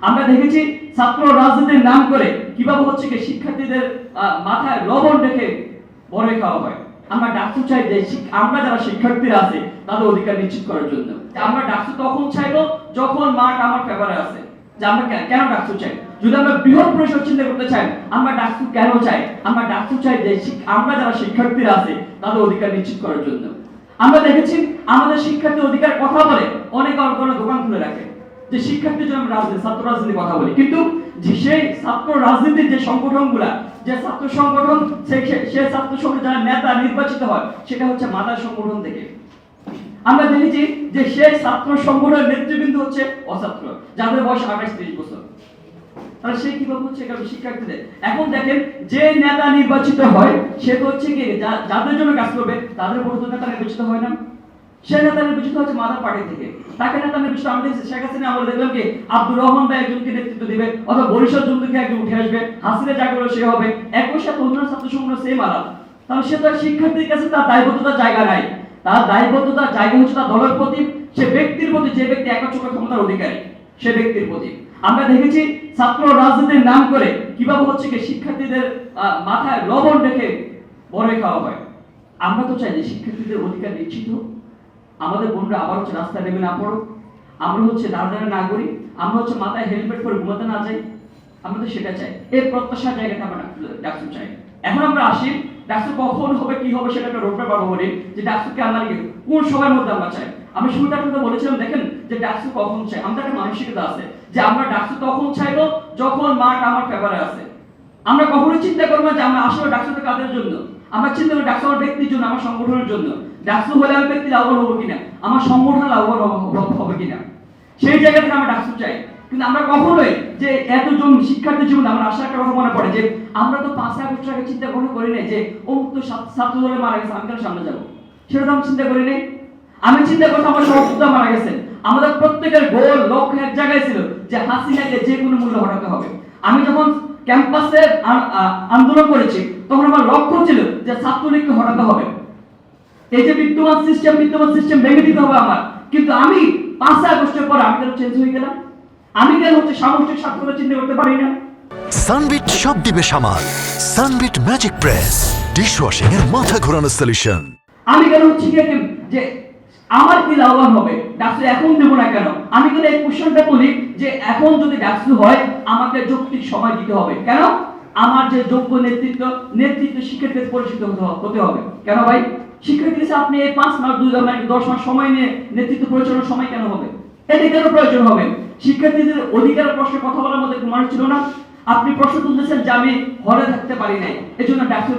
আমরা দেখেছি ছাত্র রাজনীতির নাম করে কিভাবে হচ্ছে কি শিক্ষার্থীদের মাথায় লবণ রেখে বড় খাওয়া হয়। আমরা ডাকসু চাই যে আমরা যারা শিক্ষার্থীরা আছে তাদের অধিকার নিশ্চিত করার জন্য। আমরা ডাকসু তখন চাইবো যখন মাঠ আমার ফেভারে আছে। যে আমরা কেন ডাকসু চাই, যদি আমরা বৃহৎ পরিসর চিন্তা করতে চাই, আমরা ডাকসু কেন চাই? আমরা ডাকসু চাই যে আমরা যারা শিক্ষার্থীরা আছে তাদের অধিকার নিশ্চিত করার জন্য। আমরা দেখেছি আমাদের শিক্ষার্থী অধিকার কথা বলে অনেক অর্গণ দোকান খুলে রাখে, যে শিক্ষার্থীর জন্য রাজনীতি, ছাত্র রাজনীতির কথা বলি, কিন্তু সেই ছাত্র রাজনীতির যে সংগঠনগুলা, যে ছাত্র সংগঠন, সে ছাত্র সংগঠন যারা নেতা নির্বাচিত হয় সেটা হচ্ছে মাদার সংগঠন থেকে। আমরা দেখেছি যে সেই ছাত্র সংগঠনের নেতৃবৃন্দ হচ্ছে অছাত্র, যাদের বয়স 28-30 বছর। তাহলে সে কিভাবে হচ্ছে শিক্ষার্থীদের? এখন দেখেন যে নেতা নির্বাচিত হয় সে তো হচ্ছে কি যাদের জন্য কাজ করবে তাদের ভোট তো নেতা নির্বাচিত হয় না। সে নেতা নির্বাচিত হচ্ছে মাদার পার্টি থেকে। তাকে নেতা নির্বাচিত আমাদের শেখ হাসিনা আমরা দেখলাম কি আব্দুর রহমান ভাই একজনকে নেতৃত্ব দিবে, অথবা বরিশাল জুন থেকে একজন উঠে আসবে, হাসিনা যা করবে সে হবে, একই সাথে অন্য ছাত্র সংগঠন সেম আলাপ। তাহলে সে তো শিক্ষার্থীর কাছে তার দায়বদ্ধতার জায়গা নাই। তার দায়বদ্ধতার জায়গা হচ্ছে তার দলের প্রতি, সে ব্যক্তির প্রতি, যে ব্যক্তি একচ্ছত্র ক্ষমতার অধিকারী সে ব্যক্তির প্রতি। আমরা দেখেছি ছাত্র রাজনীতির নাম করে কিভাবে হচ্ছে কি শিক্ষার্থীদের মাথায় লবণ রেখে বড় খাওয়া হয়। আমরা তো চাই যে শিক্ষার্থীদের অধিকার নিশ্চিত হোক, আমাদের বোনরা আবার হচ্ছে রাস্তায় নেমে না পড়ো, আমরা হচ্ছে দাঁড়ানো না করি, আমরা হচ্ছে মাথায় হেলমেট পরে ঘুমাতে না যাই। আমরা তো সেটা চাই, এই প্রত্যাশার জায়গাটা আমরা ডাকসু চাই। এখন আমরা আসি ডাকসু কখন হবে কি হবে সেটা একটা রোডম্যাপ পাবো বলি, যে ডাকসুকে আমরা কোন সময়ের মধ্যে আমরা চাই। আমি শুরুতে আপনাদের বলেছিলাম দেখেন যে ডাকসু কখন চাই, আমাদের একটা মানসিকতা আছে যে আমরা ডাকসু তখন চাইবো যখন মাঠ আমার ফেভারে আছে। আমরা কখনোই চিন্তা করবো যে আমরা আসলে ডাকসুটা কাদের জন্য, আমরা চিন্তা করি ডাকসু আমার ব্যক্তির জন্য, আমার সংগঠনের জন্য। ডাকসু হলে আমি ব্যক্তি লাভবান হবো কিনা, আমার সংগঠন লাভবান হবে কিনা, সেই জায়গা থেকে আমরা ডাকসু চাই। কিন্তু আমরা কখনোই যে এতজন শিক্ষার্থী জীবন আমরা আশা একটা কথা মনে পড়ে যে আমরা তো 5 আগস্টের আগে চিন্তা করি নাই যে অমুক তো ছাত্র দলে মারা গেছে, আমি কেন সামনে যাবো, সেটা তো আমি চিন্তা করি নাই। আমি চিন্তা করছি আমার সহযোদ্ধা মারা গেছেন, আমাদের প্রত্যেকের গোল লক্ষ্য এক জায়গায় ছিল যে হাসিনাকে যে কোনো মূল্য হটাতে হবে। আমি যখন ক্যাম্পাসে আন্দোলন করেছি তখন আমার লক্ষ্য ছিল যে ছাত্রলীগকে হটাতে হবে, এই যে বিদ্যমান সিস্টেম ভেঙে দিতে হবে আমার। কিন্তু আমি 5 আগস্টের পর আমি কেন চেঞ্জ হয়ে গেলাম? আমি কেন হচ্ছে সামষ্টিক স্বার্থটা চিন্তা করতে পারি না? সানবিট সব দিবে সামাল। সানবিট ম্যাজিক প্রেস ডিশওয়াশিং এর মাথা ঘোরানো সলিউশন। আমি কেন হচ্ছে যে আমার কি লাভবান হবে ডাকসু এখন দেব না কেন? আমি কেন এই কোশ্চেনটা বলি যে এখন যদি ডাকসু হয় আমাকে যৌক্তিক সময় দিতে হবে। কেন? আমার যে যোগ্য নেতৃত্ব শিক্ষার্থীদের পরিচিত হতে হবে। কেন ভাই? শিক্ষার্থী হিসেবে আপনি এই 5 মাস 10 মাস সময় নিয়ে নেতৃত্ব পরিচালনার সময় কেন হবে? এটা কেন প্রয়োজন হবে? শিক্ষার্থীদের অধিকার প্রশ্নে কথা বলার মধ্যে কোনো মানুষ ছিল না। আপনি প্রশ্ন তুলতেছেন যে আমি হলে থাকতে পারি নাই, এজন্য ডাকসু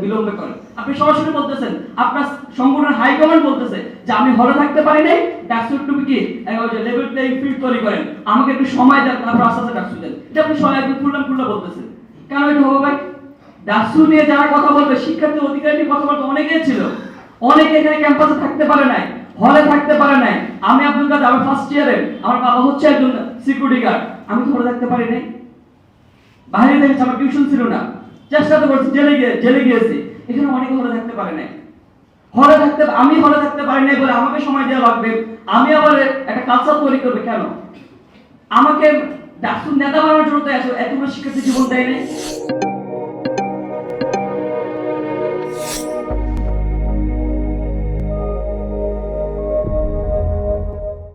বিলম্ব করেন। আপনি সরাসরি বলতেছেন, আপনার সংগঠনের হাইকমান্ড বলতেছে যে আমি হলে থাকতে পারি নাই, ডাকসু একটু কি লেভেল প্লেইং ফিল্ড তৈরি করেন, আমাকে একটু সময় দেন, তারপর আস্তে আস্তে ডাকসু দেন। এটা আপনি সবাই একদম খুললাম বলতেছেন। কেন এটা হবে ভাই? ডাকসু নিয়ে যারা কথা বলবে, শিক্ষার্থী অধিকার নিয়ে কথা বলতে অনেকেই ছিল, অনেকে এখানে ক্যাম্পাসে থাকতে পারে নাই, হলে থাকতে পারে নাই। আমি আপনার কাছে আমার ফার্স্ট ইয়ারে আমার বাবা হচ্ছে একজন সিকিউরিটি গার্ড, আমি তো হলে থাকতে পারি নাই, বাইরে দেখেছি, আমার টিউশন ছিল না, চেষ্টা তো করছি, জেলে গিয়েছি। এখানে অনেকে হলে থাকতে পারে নাই, আমি হলে থাকতে পারি নাই বলে আমাকে সময় দেওয়া লাগবে, আমি আবার একটা কালচার তৈরি করবে। কেন আমাকে ডাকসু নেতা বানানোর জন্য তো এতগুলো শিক্ষার্থী জীবন দেয় নাই?